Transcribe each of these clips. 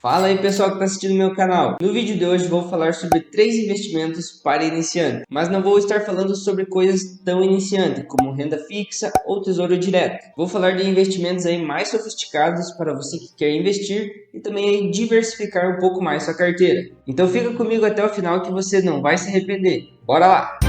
Fala aí pessoal que está assistindo meu canal. No vídeo de hoje vou falar sobre 3 investimentos para iniciante, mas não vou estar falando sobre coisas tão iniciantes como renda fixa ou tesouro direto. Vou falar de investimentos aí mais sofisticados para você que quer investir e também aí diversificar um pouco mais sua carteira. Então fica comigo até o final que você não vai se arrepender. Bora lá!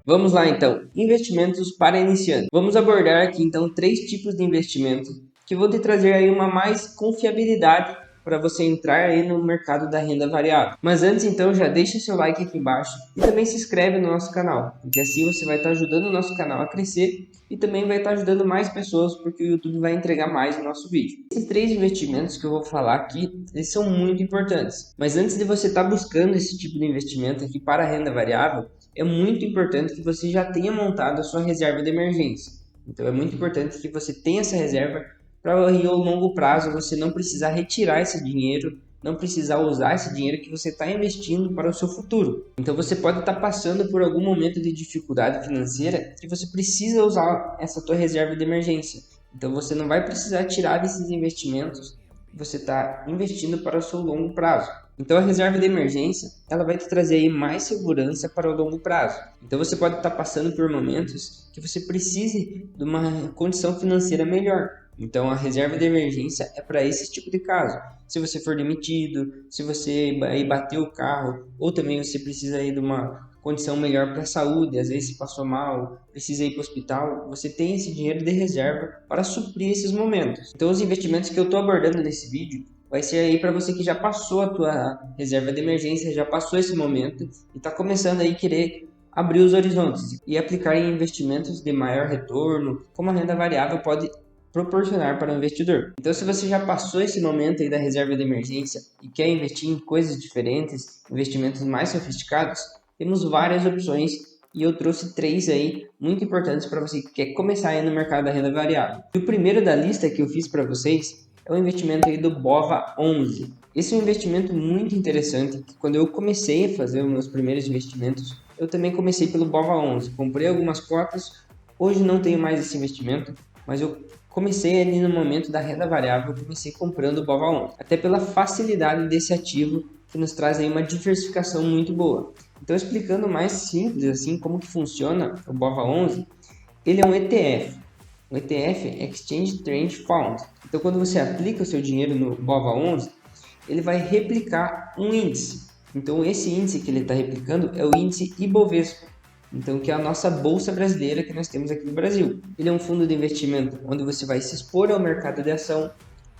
Vamos lá então, investimentos para iniciantes. Vamos abordar aqui então 3 tipos de investimento que vão te trazer aí uma mais confiabilidade para você entrar aí no mercado da renda variável. Mas antes então já deixa seu like aqui embaixo e também se inscreve no nosso canal, porque assim você vai estar ajudando o nosso canal a crescer e também vai estar ajudando mais pessoas, porque o YouTube vai entregar mais o nosso vídeo. Esses 3 investimentos que eu vou falar aqui, eles são muito importantes. Mas antes de você estar buscando esse tipo de investimento aqui para a renda variável, é muito importante que você já tenha montado a sua reserva de emergência. Então é muito importante que você tenha essa reserva para ao longo prazo você não precisar retirar esse dinheiro, não precisar usar esse dinheiro que você está investindo para o seu futuro. Então você pode estar passando por algum momento de dificuldade financeira que você precisa usar essa tua reserva de emergência. Então você não vai precisar tirar desses investimentos que você está investindo para o seu longo prazo. Então a reserva de emergência, ela vai te trazer aí mais segurança para o longo prazo. Então você pode estar passando por momentos que você precise de uma condição financeira melhor. Então a reserva de emergência é para esse tipo de caso. Se você for demitido, se você aí bateu o carro, ou também você precisa aí de uma condição melhor para a saúde, às vezes se passou mal, precisa ir para o hospital, você tem esse dinheiro de reserva para suprir esses momentos. Então os investimentos que eu estou abordando nesse vídeo vai ser aí para você que já passou a tua reserva de emergência, já passou esse momento e está começando aí querer abrir os horizontes e aplicar em investimentos de maior retorno, como a renda variável pode proporcionar para o investidor. Então, se você já passou esse momento aí da reserva de emergência e quer investir em coisas diferentes, investimentos mais sofisticados, temos várias opções e eu trouxe 3 aí muito importantes para você que quer começar aí no mercado da renda variável. E o primeiro da lista que eu fiz para vocês é o investimento aí do BOVA11. Esse é um investimento muito interessante, que quando eu comecei a fazer os meus primeiros investimentos, eu também comecei pelo BOVA11. Comprei algumas cotas, hoje não tenho mais esse investimento, mas eu comecei ali no momento da renda variável, eu comecei comprando o BOVA11, até pela facilidade desse ativo que nos traz aí uma diversificação muito boa. Então, explicando mais simples assim como que funciona o BOVA11, ele é um ETF. O ETF é Exchange Trade Fund. Então, quando você aplica o seu dinheiro no BOVA11, ele vai replicar um índice. Então, esse índice que ele está replicando é o índice Ibovespa. Então, que é a nossa bolsa brasileira que nós temos aqui no Brasil. Ele é um fundo de investimento onde você vai se expor ao mercado de ação.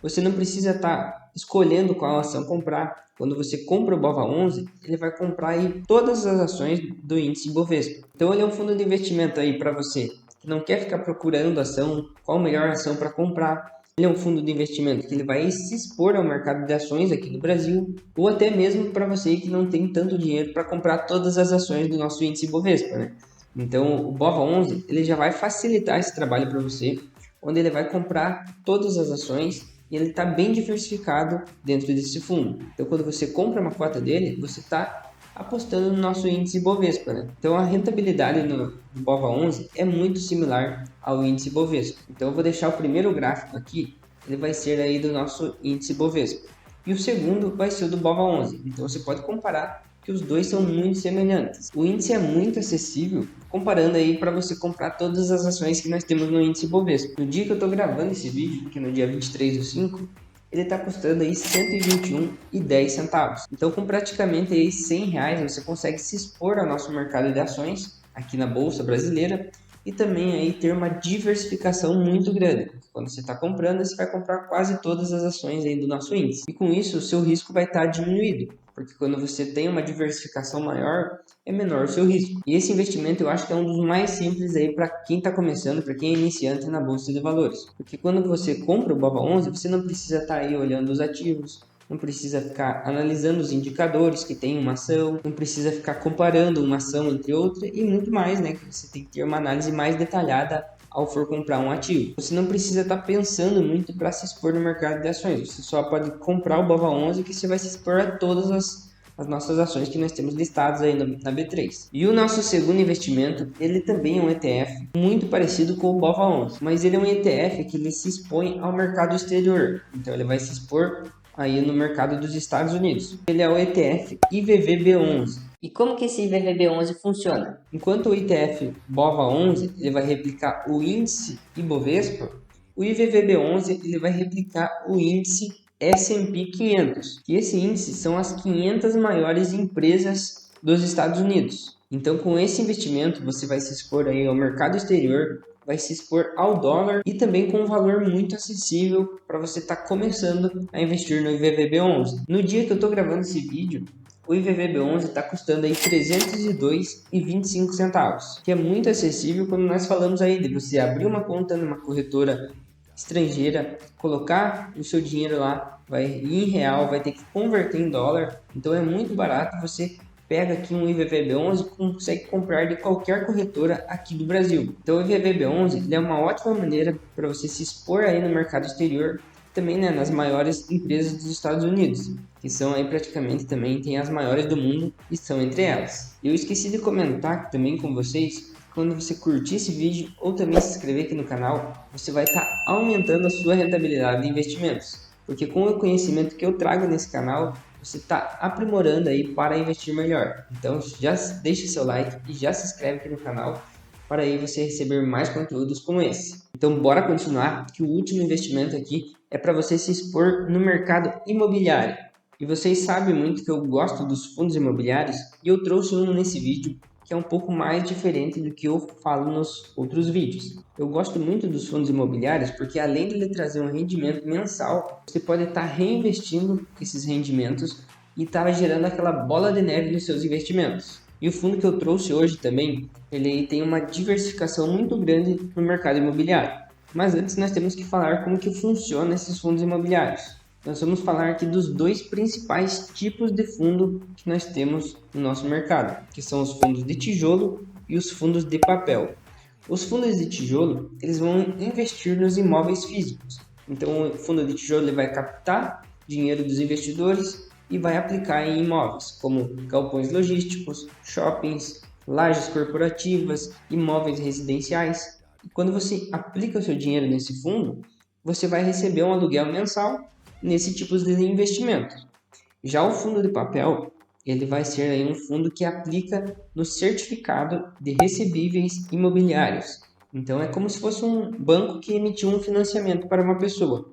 Você não precisa estar escolhendo qual ação comprar. Quando você compra o BOVA11, ele vai comprar aí todas as ações do índice Ibovespa. Então, ele é um fundo de investimento aí para você que não quer ficar procurando ação, qual a melhor ação para comprar. Ele é um fundo de investimento que ele vai se expor ao mercado de ações aqui no Brasil, ou até mesmo para você que não tem tanto dinheiro para comprar todas as ações do nosso índice Ibovespa, né? Então, o BOVA11 ele já vai facilitar esse trabalho para você, onde ele vai comprar todas as ações e ele está bem diversificado dentro desse fundo. Então, quando você compra uma cota dele, você está apostando no nosso índice Ibovespa, né? Então a rentabilidade do BOVA11 é muito similar ao índice Ibovespa. Então eu vou deixar o primeiro gráfico aqui, ele vai ser aí do nosso índice Ibovespa. E o segundo vai ser o do BOVA11. Então você pode comparar que os dois são muito semelhantes. O índice é muito acessível, comparando aí para você comprar todas as ações que nós temos no índice Ibovespa. No dia que eu estou gravando esse vídeo, que é no dia 23/5, ele está custando aí R$ 121,10. Então, com praticamente aí R$100, você consegue se expor ao nosso mercado de ações aqui na Bolsa Brasileira e também aí ter uma diversificação muito grande. Quando você está comprando, você vai comprar quase todas as ações aí do nosso índice. E com isso, o seu risco vai estar diminuído, porque quando você tem uma diversificação maior, é menor o seu risco. E esse investimento eu acho que é um dos mais simples aí para quem está começando, para quem é iniciante na Bolsa de Valores. Porque quando você compra o BOVA11, você não precisa estar aí olhando os ativos, não precisa ficar analisando os indicadores que tem uma ação, não precisa ficar comparando uma ação entre outra e muito mais, né? Que você tem que ter uma análise mais detalhada ao for comprar um ativo. Você não precisa estar pensando muito para se expor no mercado de ações. Você só pode comprar o BOVA11 que você vai se expor a todas as nossas ações que nós temos listadas aí na B3. E o nosso segundo investimento, ele também é um ETF muito parecido com o BOVA11, mas ele é um ETF que ele se expõe ao mercado exterior, então ele vai se expor aí no mercado dos Estados Unidos. Ele é o ETF IVVB11. E como que esse IVVB11 funciona? Enquanto o ETF BOVA11 ele vai replicar o índice Ibovespa, o IVVB11 ele vai replicar o índice S&P 500, que esse índice são as 500 maiores empresas dos Estados Unidos. Então, com esse investimento, você vai se expor aí ao mercado exterior, vai se expor ao dólar e também com um valor muito acessível para você estar começando a investir no IVVB11. No dia que eu estou gravando esse vídeo, o IVVB11 está custando aí R$ 302,25 centavos, que é muito acessível quando nós falamos aí de você abrir uma conta numa corretora estrangeira, colocar o seu dinheiro lá, vai em real, vai ter que converter em dólar, então é muito barato. Você pega aqui um IVVB11 e consegue comprar de qualquer corretora aqui do Brasil. Então o IVVB11 ele é uma ótima maneira para você se expor aí no mercado exterior, também né, nas maiores empresas dos Estados Unidos, que são aí praticamente também tem as maiores do mundo e são entre elas. Eu esqueci de comentar também com vocês, quando você curtir esse vídeo ou também se inscrever aqui no canal, você vai estar aumentando a sua rentabilidade de investimentos, porque com o conhecimento que eu trago nesse canal, você está aprimorando aí para investir melhor. Então já deixa seu like e já se inscreve aqui no canal para aí você receber mais conteúdos como esse. Então bora continuar, que o último investimento aqui é para você se expor no mercado imobiliário. E vocês sabem muito que eu gosto dos fundos imobiliários e eu trouxe um nesse vídeo que é um pouco mais diferente do que eu falo nos outros vídeos. Eu gosto muito dos fundos imobiliários porque além de ele trazer um rendimento mensal, você pode estar reinvestindo esses rendimentos e estar gerando aquela bola de neve nos seus investimentos. E o fundo que eu trouxe hoje também, ele tem uma diversificação muito grande no mercado imobiliário. Mas antes nós temos que falar como que funciona esses fundos imobiliários. Nós vamos falar aqui dos dois principais tipos de fundo que nós temos no nosso mercado, que são os fundos de tijolo e os fundos de papel. Os fundos de tijolo, eles vão investir nos imóveis físicos. Então, o fundo de tijolo ele vai captar dinheiro dos investidores e vai aplicar em imóveis, como galpões logísticos, shoppings, lajes corporativas, imóveis residenciais. E quando você aplica o seu dinheiro nesse fundo, você vai receber um aluguel mensal nesse tipo de investimento. Já o fundo de papel, ele vai ser aí um fundo que aplica no certificado de recebíveis imobiliários. Então é como se fosse um banco que emitiu um financiamento para uma pessoa.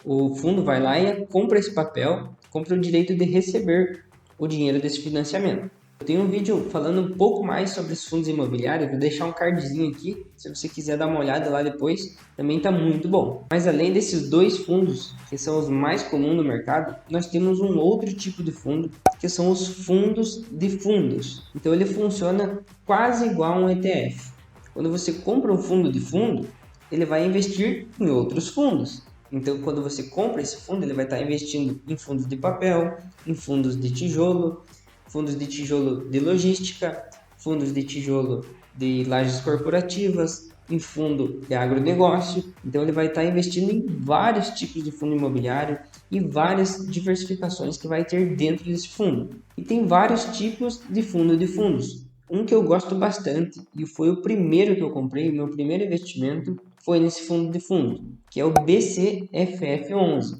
O fundo vai lá e compra esse papel, compra o direito de receber o dinheiro desse financiamento. Eu tenho um vídeo falando um pouco mais sobre os fundos imobiliários, vou deixar um cardzinho aqui, se você quiser dar uma olhada lá depois, também está muito bom. Mas além desses dois fundos, que são os mais comuns no mercado, nós temos um outro tipo de fundo, que são os fundos de fundos. Então ele funciona quase igual a um ETF. Quando você compra um fundo de fundo, ele vai investir em outros fundos. Então, quando você compra esse fundo, ele vai estar investindo em fundos de papel, em fundos de tijolo de logística, fundos de tijolo de lajes corporativas, em fundo de agronegócio. Então ele vai estar investindo em vários tipos de fundo imobiliário e várias diversificações que vai ter dentro desse fundo. E tem vários tipos de fundos. Um que eu gosto bastante e foi o primeiro que eu comprei, meu primeiro investimento foi nesse fundo de fundo, que é o BCFF11.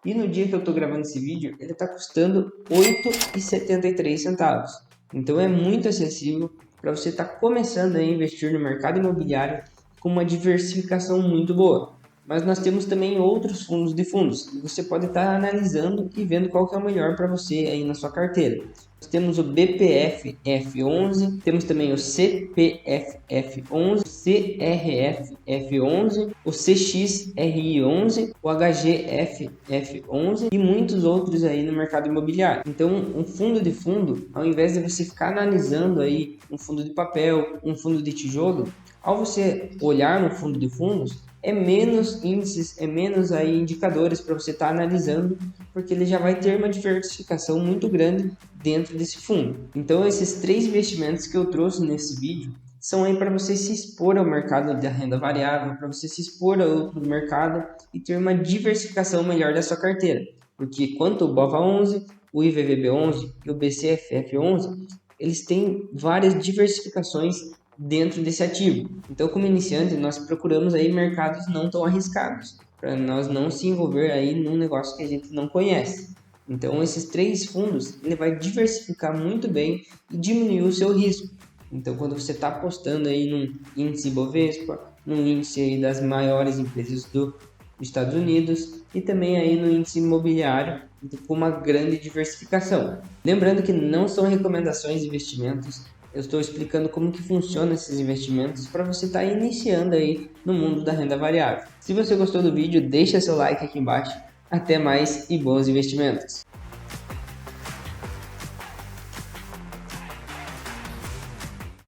E no dia que eu estou gravando esse vídeo, ele está custando R$ 8,73 centavos. Então é muito acessível para você estar começando a investir no mercado imobiliário com uma diversificação muito boa. Mas nós temos também outros fundos de fundos. E você pode estar analisando e vendo qual que é o melhor para você aí na sua carteira. Nós temos o BPF-F11, temos também o CPF-F11, o CRF-F11, o CXRI11, o HGF-F11 e muitos outros aí no mercado imobiliário. Então, um fundo de fundo, ao invés de você ficar analisando aí um fundo de papel, um fundo de tijolo, ao você olhar no fundo de fundos, é menos índices, é menos aí indicadores para você estar analisando, porque ele já vai ter uma diversificação muito grande dentro desse fundo. Então esses três investimentos que eu trouxe nesse vídeo são aí para você se expor ao mercado da renda variável, para você se expor a outro mercado e ter uma diversificação melhor da sua carteira. porque quanto o BOVA11, o IVVB11 e o BCFF11, eles têm várias diversificações dentro desse ativo. Então, como iniciante, nós procuramos aí mercados não tão arriscados, para nós não se envolver aí num negócio que a gente não conhece. Então, esses três fundos, ele vai diversificar muito bem e diminuir o seu risco. Então, quando você está apostando aí num índice Bovespa, num índice aí das maiores empresas dos Estados Unidos e também aí no índice imobiliário, com uma grande diversificação. Lembrando que não são recomendações de investimentos, eu estou explicando como que funcionam esses investimentos para você estar iniciando aí no mundo da renda variável. Se você gostou do vídeo, deixa seu like aqui embaixo. Até mais e bons investimentos!